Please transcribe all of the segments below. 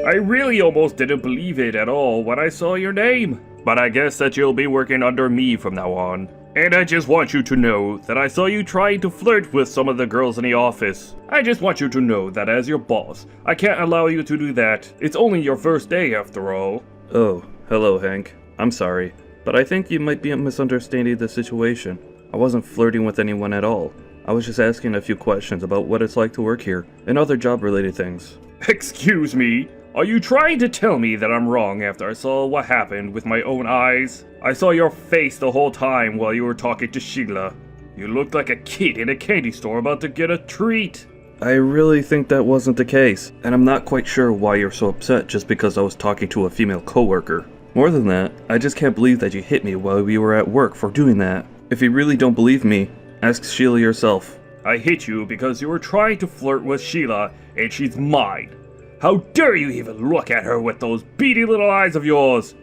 I really almost didn't believe it at all when I saw your name. But I guess that you'll be working under me from now on. And I just want you to know that I saw you trying to flirt with some of the girls in the office. I just want you to know that as your boss, I can't allow you to do that. It's only your first day after all. Oh, hello Hank. I'm sorry, but I think you might be misunderstanding the situation. I wasn't flirting with anyone at all. I was just asking a few questions about what it's like to work here, and other job-related things. Excuse me? Are you trying to tell me that I'm wrong after I saw what happened with my own eyes? I saw your face the whole time while you were talking to Sheila. You looked like a kid in a candy store about to get a treat. I really think that wasn't the case, and I'm not quite sure why you're so upset just because I was talking to a female coworker. More than that, I just can't believe that you hit me while we were at work for doing that. If you really don't believe me, ask Sheila yourself. I hit you because you were trying to flirt with Sheila, and she's mine. How dare you even look at her with those beady little eyes of yours?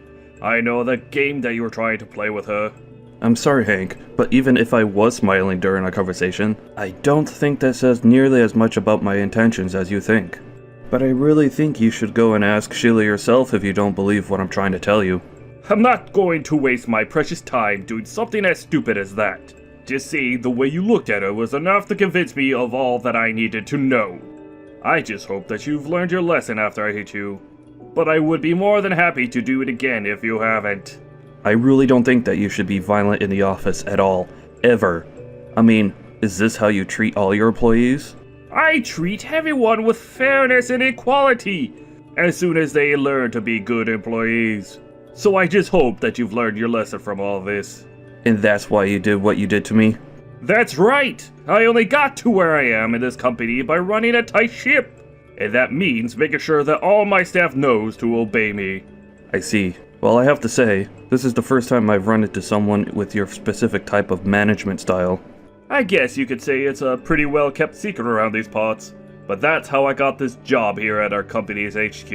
I know the game that you were trying to play with her. I'm sorry, Hank, but even if I was smiling during our conversation, I don't think that says nearly as much about my intentions as you think. But I really think you should go and ask Sheila yourself if you don't believe what I'm trying to tell you. I'm not going to waste my precious time doing something as stupid as that. Just see, the way you looked at her was enough to convince me of all that I needed to know. I just hope that you've learned your lesson after I hit you. But I would be more than happy to do it again if you haven't. I really don't think that you should be violent in the office at all. Ever. I mean, is this how you treat all your employees? I treat everyone with fairness and equality, as soon as they learn to be good employees. So I just hope that you've learned your lesson from all this. And that's why you did what you did to me? That's right! I only got to where I am in this company by running a tight ship. And that means making sure that all my staff knows to obey me. I see. Well, I have to say, this is the first time I've run into someone with your specific type of management style. I guess you could say it's a pretty well kept secret around these parts. But that's how I got this job here at our company's HQ.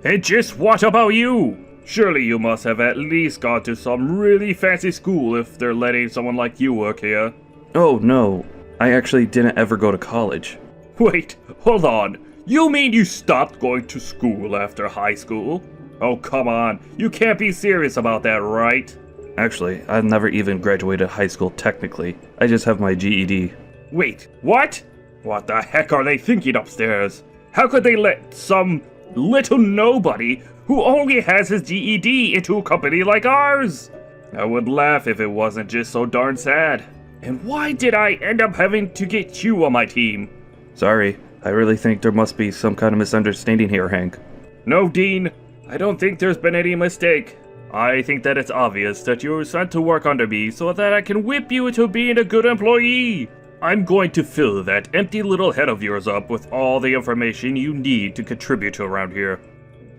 And just what about you? Surely you must have at least gone to some really fancy school if they're letting someone like you work here. Oh, no. I actually didn't ever go to college. Wait, hold on. You mean you stopped going to school after high school? Oh, come on. You can't be serious about that, right? Actually, I've never even graduated high school technically. I just have my GED. Wait, what? What the heck are they thinking upstairs? How could they let some little nobody who only has his GED into a company like ours? I would laugh if it wasn't just so darn sad. And why did I end up having to get you on my team? Sorry, I really think there must be some kind of misunderstanding here, Hank. No, Dean. I don't think there's been any mistake. I think that it's obvious that you were sent to work under me so that I can whip you into being a good employee. I'm going to fill that empty little head of yours up with all the information you need to contribute to around here.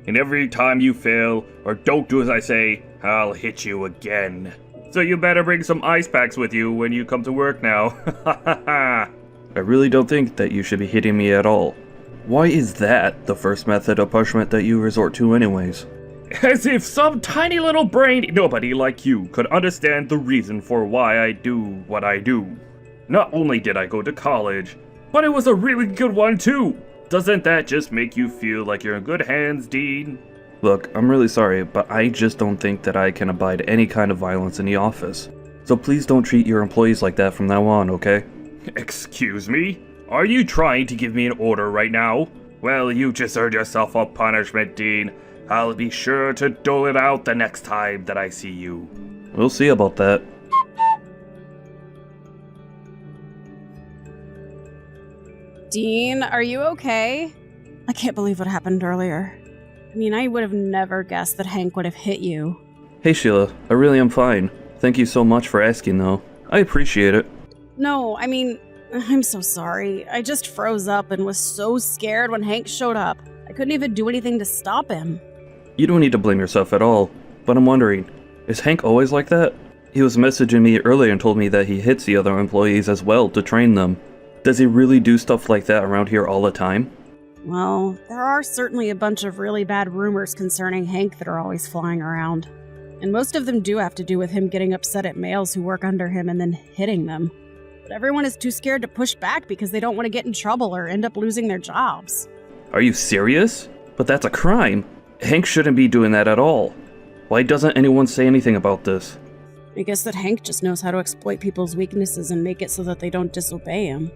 And every time you fail, or don't do as I say, I'll hit you again. So you better bring some ice packs with you when you come to work now. Ha ha ha. I really don't think that you should be hitting me at all. Why is that the first method of punishment that you resort to anyways? As if some tiny little brain nobody like you could understand the reason for why I do what I do. Not only did I go to college, but it was a really good one too. Doesn't that just make you feel like you're in good hands, Dean? Look, I'm really sorry, but I just don't think that I can abide any kind of violence in the office. So please don't treat your employees like that from now on, okay? Excuse me? Are you trying to give me an order right now? Well, you just earned yourself a punishment, Dean. I'll be sure to dole it out the next time that I see you. We'll see about that. Dean, are you okay? I can't believe what happened earlier. I mean, I would have never guessed that Hank would have hit you. Hey Sheila, I really am fine. Thank you so much for asking though. I appreciate it. No, I mean, I'm so sorry. I just froze up and was so scared when Hank showed up. I couldn't even do anything to stop him. You don't need to blame yourself at all, but I'm wondering, is Hank always like that? He was messaging me earlier and told me that he hits the other employees as well to train them. Does he really do stuff like that around here all the time? Well, there are certainly a bunch of really bad rumors concerning Hank that are always flying around. And most of them do have to do with him getting upset at males who work under him and then hitting them. But everyone is too scared to push back because they don't want to get in trouble or end up losing their jobs. Are you serious? But that's a crime. Hank shouldn't be doing that at all. Why doesn't anyone say anything about this? I guess that Hank just knows how to exploit people's weaknesses and make it so that they don't disobey him.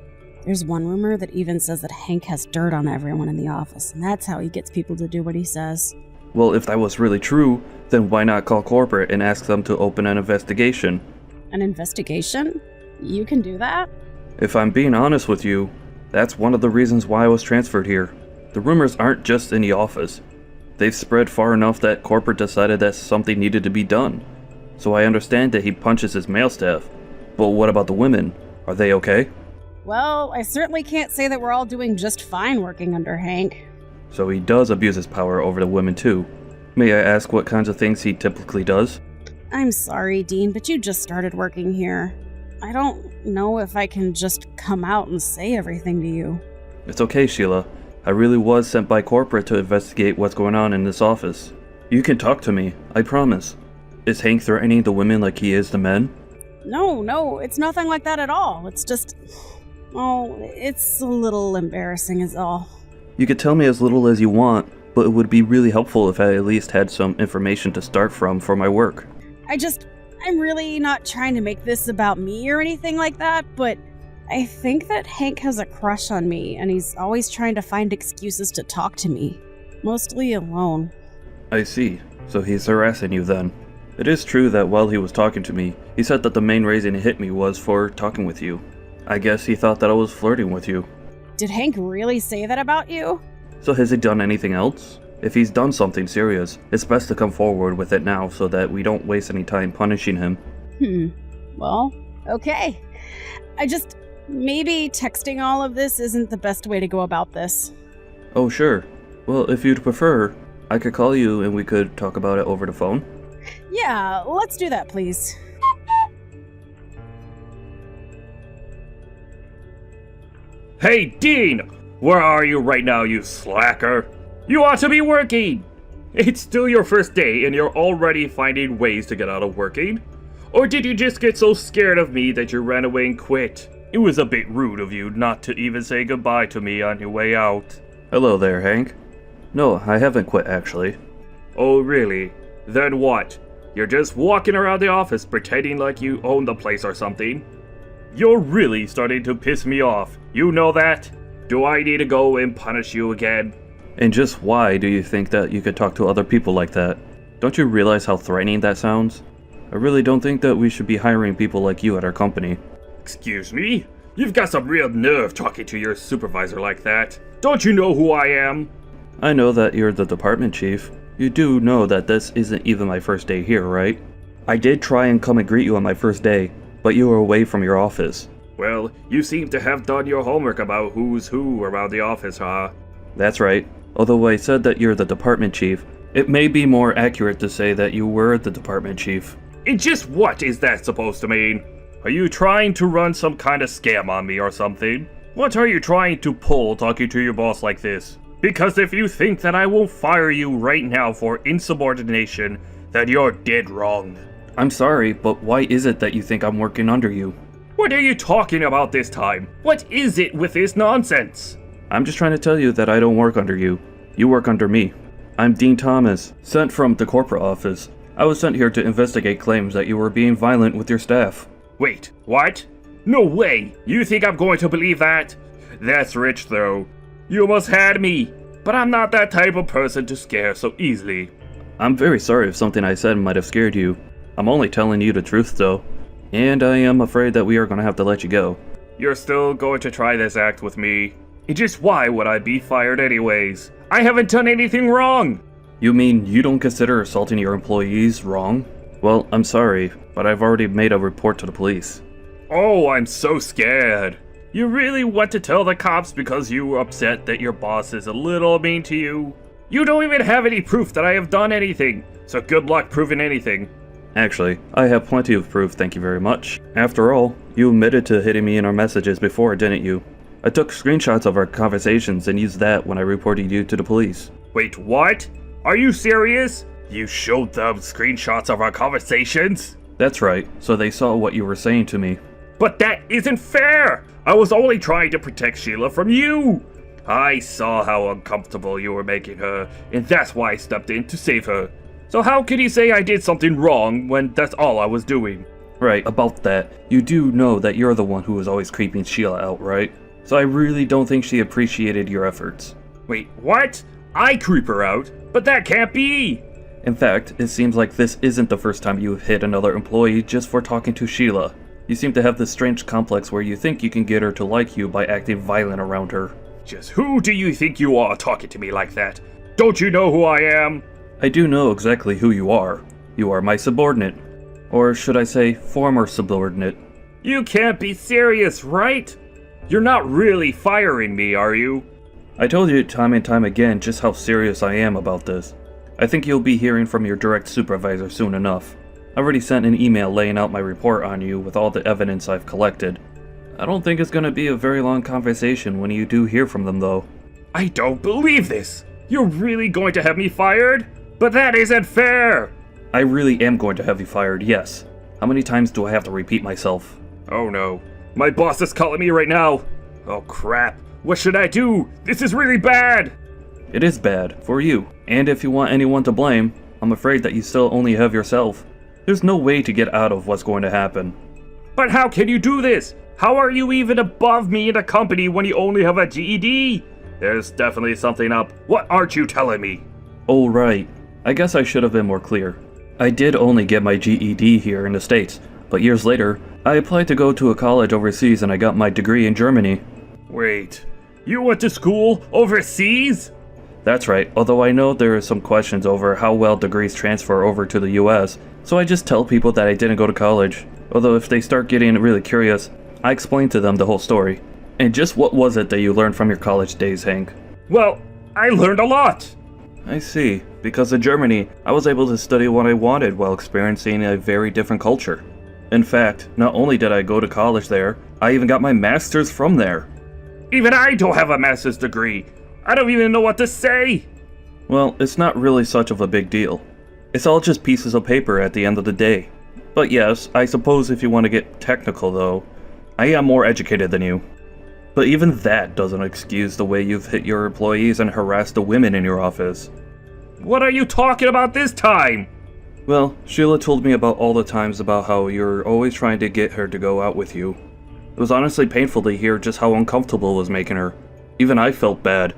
There's one rumor that even says that Hank has dirt on everyone in the office, and that's how he gets people to do what he says. Well, if that was really true, then why not call corporate and ask them to open an investigation? An investigation? You can do that? If I'm being honest with you, that's one of the reasons why I was transferred here. The rumors aren't just in the office. They've spread far enough that corporate decided that something needed to be done. So I understand that he punches his male staff. But what about the women? Are they okay? Well, I certainly can't say that we're all doing just fine working under Hank. So he does abuse his power over the women too. May I ask what kinds of things he typically does? I'm sorry, Dean, but you just started working here. I don't know if I can just come out and say everything to you. It's okay, Sheila. I really was sent by corporate to investigate what's going on in this office. You can talk to me, I promise. Is Hank threatening the women like he is the men? No, it's nothing like that at all. It's just... oh, it's a little embarrassing is all. You could tell me as little as you want, but it would be really helpful if I at least had some information to start from for my work. I'm really not trying to make this about me or anything like that, but I think that Hank has a crush on me, and he's always trying to find excuses to talk to me. Mostly alone. I see. So he's harassing you then. It is true that while he was talking to me, he said that the main reason he hit me was for talking with you. I guess he thought that I was flirting with you. Did Hank really say that about you? So has he done anything else? If he's done something serious, it's best to come forward with it now so that we don't waste any time punishing him. Well, okay. Maybe texting all of this isn't the best way to go about this. Oh, sure. Well, if you'd prefer, I could call you and we could talk about it over the phone. Yeah, let's do that, please. Hey, Dean! Where are you right now, you slacker? You ought to be working! It's still your first day and you're already finding ways to get out of working? Or did you just get so scared of me that you ran away and quit? It was a bit rude of you not to even say goodbye to me on your way out. Hello there, Hank. No, I haven't quit, actually. Oh, really? Then what? You're just walking around the office pretending like you own the place or something? You're really starting to piss me off. You know that? Do I need to go and punish you again? And just why do you think that you could talk to other people like that? Don't you realize how threatening that sounds? I really don't think that we should be hiring people like you at our company. Excuse me? You've got some real nerve talking to your supervisor like that. Don't you know who I am? I know that you're the department chief. You do know that this isn't even my first day here, right? I did try and come and greet you on my first day, but you were away from your office. Well, you seem to have done your homework about who's who around the office, huh? That's right. Although I said that you're the department chief, it may be more accurate to say that you were the department chief. And just what is that supposed to mean? Are you trying to run some kind of scam on me or something? What are you trying to pull talking to your boss like this? Because if you think that I will fire you right now for insubordination, then you're dead wrong. I'm sorry, but why is it that you think I'm working under you? What are you talking about this time? What is it with this nonsense? I'm just trying to tell you that I don't work under you. You work under me. I'm Dean Thomas, sent from the corporate office. I was sent here to investigate claims that you were being violent with your staff. Wait, what? No way! You think I'm going to believe that? That's rich, though. You almost had me. But I'm not that type of person to scare so easily. I'm very sorry if something I said might have scared you. I'm only telling you the truth, though. And I am afraid that we are going to have to let you go. You're still going to try this act with me? And just why would I be fired anyways? I haven't done anything wrong! You mean you don't consider assaulting your employees wrong? Well, I'm sorry, but I've already made a report to the police. Oh, I'm so scared. You really want to tell the cops because you were upset that your boss is a little mean to you? You don't even have any proof that I have done anything, so good luck proving anything. Actually, I have plenty of proof, thank you very much. After all, you admitted to hitting me in our messages before, didn't you? I took screenshots of our conversations and used that when I reported you to the police. Wait, what? Are you serious? You showed them screenshots of our conversations? That's right, so they saw what you were saying to me. But that isn't fair! I was only trying to protect Sheila from you! I saw how uncomfortable you were making her, and that's why I stepped in to save her. So how can you say I did something wrong when that's all I was doing? Right, about that, you do know that you're the one who was always creeping Sheila out, right? So I really don't think she appreciated your efforts. Wait, what? I creep her out? But that can't be! In fact, it seems like this isn't the first time you've hit another employee just for talking to Sheila. You seem to have this strange complex where you think you can get her to like you by acting violent around her. Just who do you think you are talking to me like that? Don't you know who I am? I do know exactly who you are. You are my subordinate. Or should I say, former subordinate. You can't be serious, right? You're not really firing me, are you? I told you time and time again just how serious I am about this. I think you'll be hearing from your direct supervisor soon enough. I already sent an email laying out my report on you with all the evidence I've collected. I don't think it's gonna be a very long conversation when you do hear from them though. I don't believe this! You're really going to have me fired? But that isn't fair! I really am going to have you fired, yes. How many times do I have to repeat myself? Oh no. My boss is calling me right now! Oh crap. What should I do? This is really bad! It is bad, for you. And if you want anyone to blame, I'm afraid that you still only have yourself. There's no way to get out of what's going to happen. But how can you do this? How are you even above me in the company when you only have a GED? There's definitely something up. What aren't you telling me? Oh right. I guess I should have been more clear. I did only get my GED here in the States, but years later, I applied to go to a college overseas and I got my degree in Germany. Wait, you went to school overseas? That's right, although I know there are some questions over how well degrees transfer over to the US, so I just tell people that I didn't go to college. Although if they start getting really curious, I explain to them the whole story. And just what was it that you learned from your college days, Hank? Well, I learned a lot. I see. Because in Germany, I was able to study what I wanted while experiencing a very different culture. In fact, not only did I go to college there, I even got my master's from there. Even I don't have a master's degree. I don't even know what to say. Well, it's not really such of a big deal. It's all just pieces of paper at the end of the day. But yes, I suppose if you want to get technical though, I am more educated than you. But even that doesn't excuse the way you've hit your employees and harassed the women in your office. What are you talking about this time? Well, Sheila told me about all the times about how you're always trying to get her to go out with you. It was honestly painful to hear just how uncomfortable it was making her. Even I felt bad.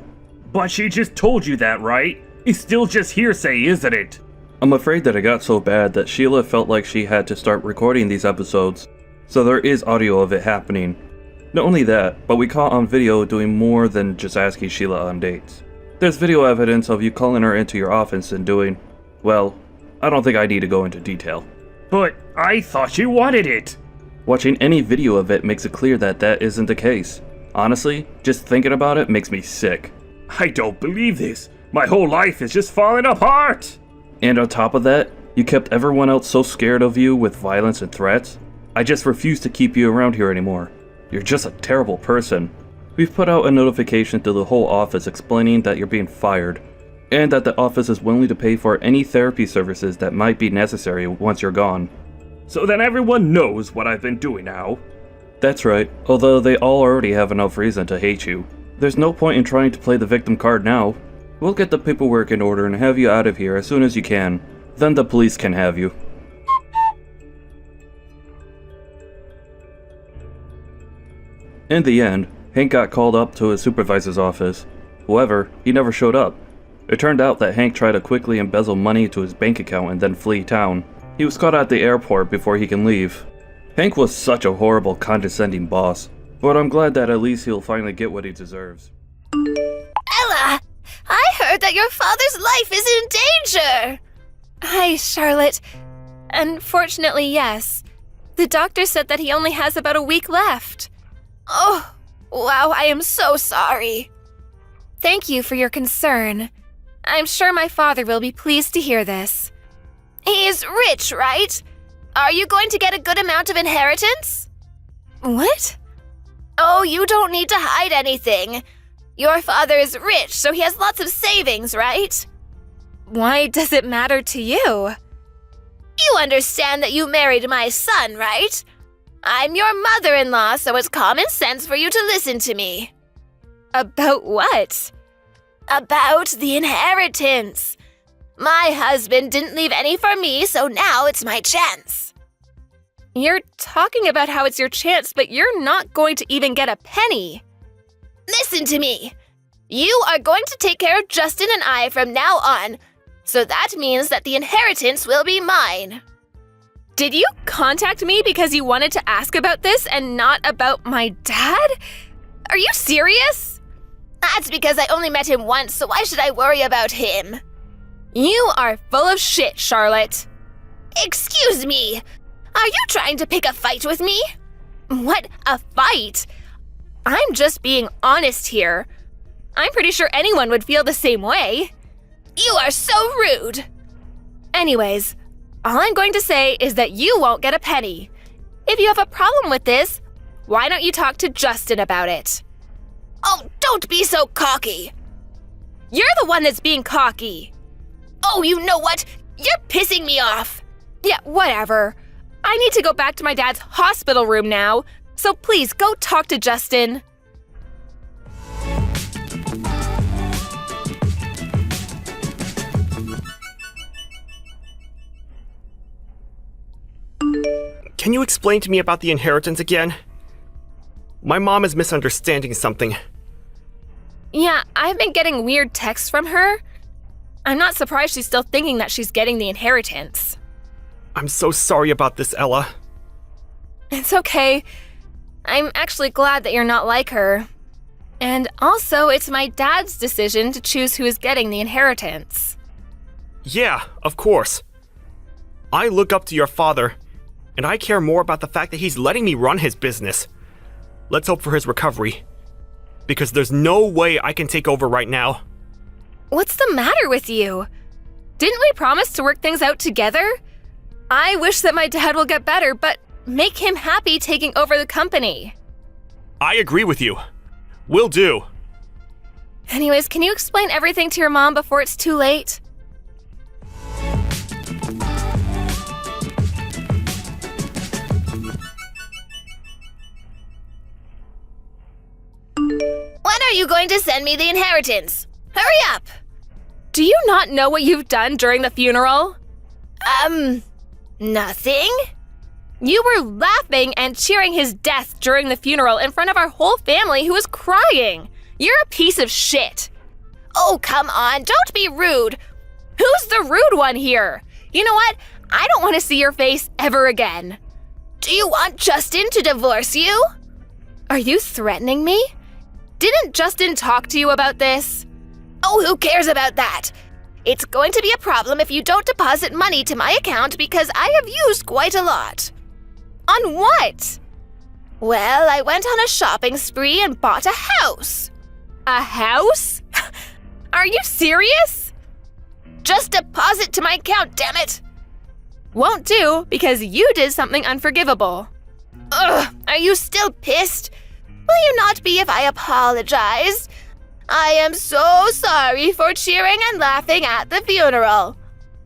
But she just told you that, right? It's still just hearsay, isn't it? I'm afraid that it got so bad that Sheila felt like she had to start recording these episodes. So there is audio of it happening. Not only that, but we caught on video doing more than just asking Sheila on dates. There's video evidence of you calling her into your office and doing, well, I don't think I need to go into detail. But I thought you wanted it. Watching any video of it makes it clear that that isn't the case. Honestly, just thinking about it makes me sick. I don't believe this. My whole life is just falling apart. And on top of that, you kept everyone else so scared of you with violence and threats. I just refuse to keep you around here anymore. You're just a terrible person. We've put out a notification to the whole office explaining that you're being fired, and that the office is willing to pay for any therapy services that might be necessary once you're gone. So then everyone knows what I've been doing now. That's right, although they all already have enough reason to hate you. There's no point in trying to play the victim card now. We'll get the paperwork in order and have you out of here as soon as you can. Then the police can have you. In the end, Hank got called up to his supervisor's office. However, he never showed up. It turned out that Hank tried to quickly embezzle money to his bank account and then flee town. He was caught at the airport before he can leave. Hank was such a horrible, condescending boss, but I'm glad that at least he'll finally get what he deserves. Ella! I heard that your father's life is in danger! Hi, Charlotte. Unfortunately, yes. The doctor said that he only has about a week left. Oh, wow, I am so sorry. Thank you for your concern. I'm sure my father will be pleased to hear this. He is rich, right? Are you going to get a good amount of inheritance? What? Oh, you don't need to hide anything. Your father is rich, so he has lots of savings, right? Why does it matter to you? You understand that you married my son, right? I'm your mother-in-law, so it's common sense for you to listen to me. About what? About the inheritance. My husband didn't leave any for me, so now it's my chance. You're talking about how it's your chance, but you're not going to even get a penny. Listen to me. You are going to take care of Justin and I from now on, so that means that the inheritance will be mine. Did you contact me because you wanted to ask about this and not about my dad? Are you serious? That's because I only met him once, so why should I worry about him? You are full of shit, Charlotte. Excuse me. Are you trying to pick a fight with me? What, a fight? I'm just being honest here. I'm pretty sure anyone would feel the same way. You are so rude. Anyways, all I'm going to say is that you won't get a penny. If you have a problem with this, why don't you talk to Justin about it? Oh, don't be so cocky. You're the one that's being cocky. Oh, you know what? You're pissing me off. Yeah, whatever. I need to go back to my dad's hospital room now, so please go talk to Justin. Can you explain to me about the inheritance again? My mom is misunderstanding something. Yeah, I've been getting weird texts from her. I'm not surprised she's still thinking that she's getting the inheritance. I'm so sorry about this, Ella. It's okay. I'm actually glad that you're not like her. And also, it's my dad's decision to choose who is getting the inheritance. Yeah, of course. I look up to your father, and I care more about the fact that he's letting me run his business. Let's hope for his recovery. Because there's no way I can take over right now. What's the matter with you? Didn't we promise to work things out together? I wish that my dad will get better, but make him happy taking over the company. I agree with you. Will do. Anyways, can you explain everything to your mom before it's too late? When are you going to send me the inheritance? Hurry up! Do you not know what you've done during the funeral? Nothing? You were laughing and cheering his death during the funeral in front of our whole family who was crying. You're a piece of shit. Oh, come on, don't be rude. Who's the rude one here? You know what? I don't want to see your face ever again. Do you want Justin to divorce you? Are you threatening me? Didn't Justin talk to you about this? Oh, who cares about that? It's going to be a problem if you don't deposit money to my account because I have used quite a lot. On what? Well, I went on a shopping spree and bought a house. A house? Are you serious? Just deposit to my account, damn it! Won't do because you did something unforgivable. Ugh, are you still pissed? Will you not be if I apologize? I am so sorry for cheering and laughing at the funeral.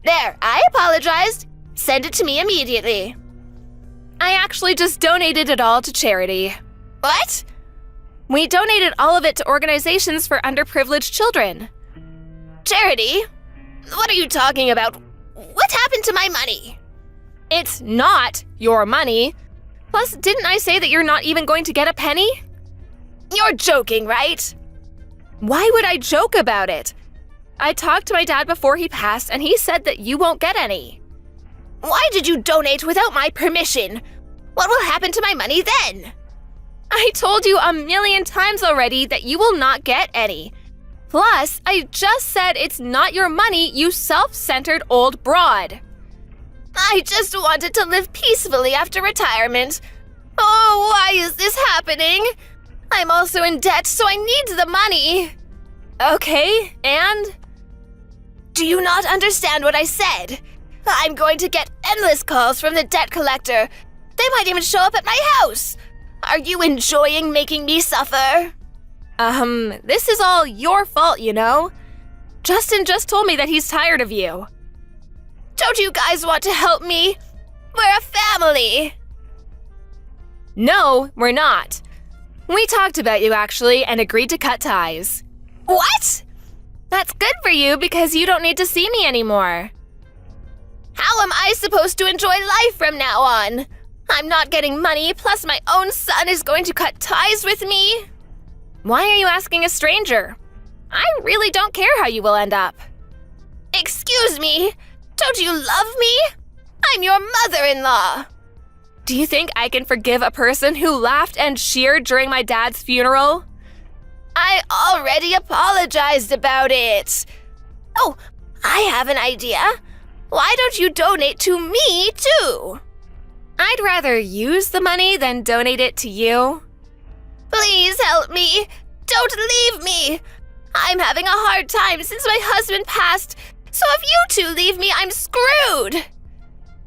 There, I apologized. Send it to me immediately. I actually just donated it all to charity. What? We donated all of it to organizations for underprivileged children. Charity? What are you talking about? What happened to my money? It's not your money. Plus, didn't I say that you're not even going to get a penny? You're joking, right? Why would I joke about it? I talked to my dad before he passed, and he said that you won't get any. Why did you donate without my permission? What will happen to my money then? I told you 1,000,000 times already that you will not get any. Plus, I just said it's not your money, you self-centered old broad. I just wanted to live peacefully after retirement. Oh, why is this happening? I'm also in debt, so I need the money. Okay, and? Do you not understand what I said? I'm going to get endless calls from the debt collector. They might even show up at my house. Are you enjoying making me suffer? This is all your fault, you know. Justin just told me that he's tired of you. Don't you guys want to help me? We're a family. No, we're not. We talked about you, actually, and agreed to cut ties. What? That's good for you because you don't need to see me anymore. How am I supposed to enjoy life from now on? I'm not getting money, plus my own son is going to cut ties with me. Why are you asking a stranger? I really don't care how you will end up. Excuse me, don't you love me? I'm your mother-in-law. Do you think I can forgive a person who laughed and cheered during my dad's funeral? I already apologized about it. Oh, I have an idea. Why don't you donate to me, too? I'd rather use the money than donate it to you. Please help me. Don't leave me. I'm having a hard time since my husband passed, so if you two leave me, I'm screwed.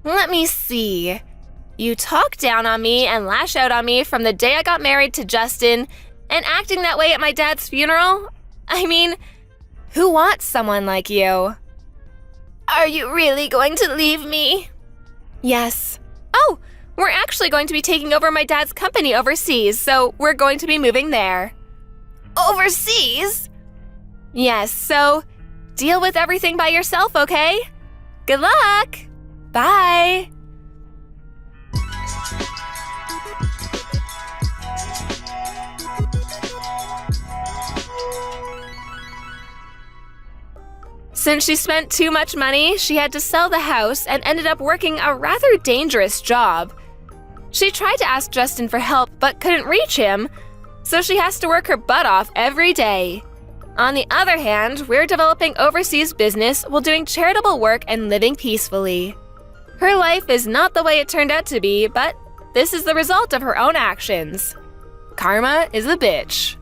Let me see. You talk down on me and lash out on me from the day I got married to Justin, and acting that way at my dad's funeral? I mean, who wants someone like you? Are you really going to leave me? Yes. Oh, we're actually going to be taking over my dad's company overseas, so we're going to be moving there. Overseas? Yes, so deal with everything by yourself, okay? Good luck! Bye! Since she spent too much money, she had to sell the house and ended up working a rather dangerous job. She tried to ask Justin for help but couldn't reach him, so she has to work her butt off every day. On the other hand, we're developing overseas business while doing charitable work and living peacefully. Her life is not the way it turned out to be, but this is the result of her own actions. Karma is a bitch.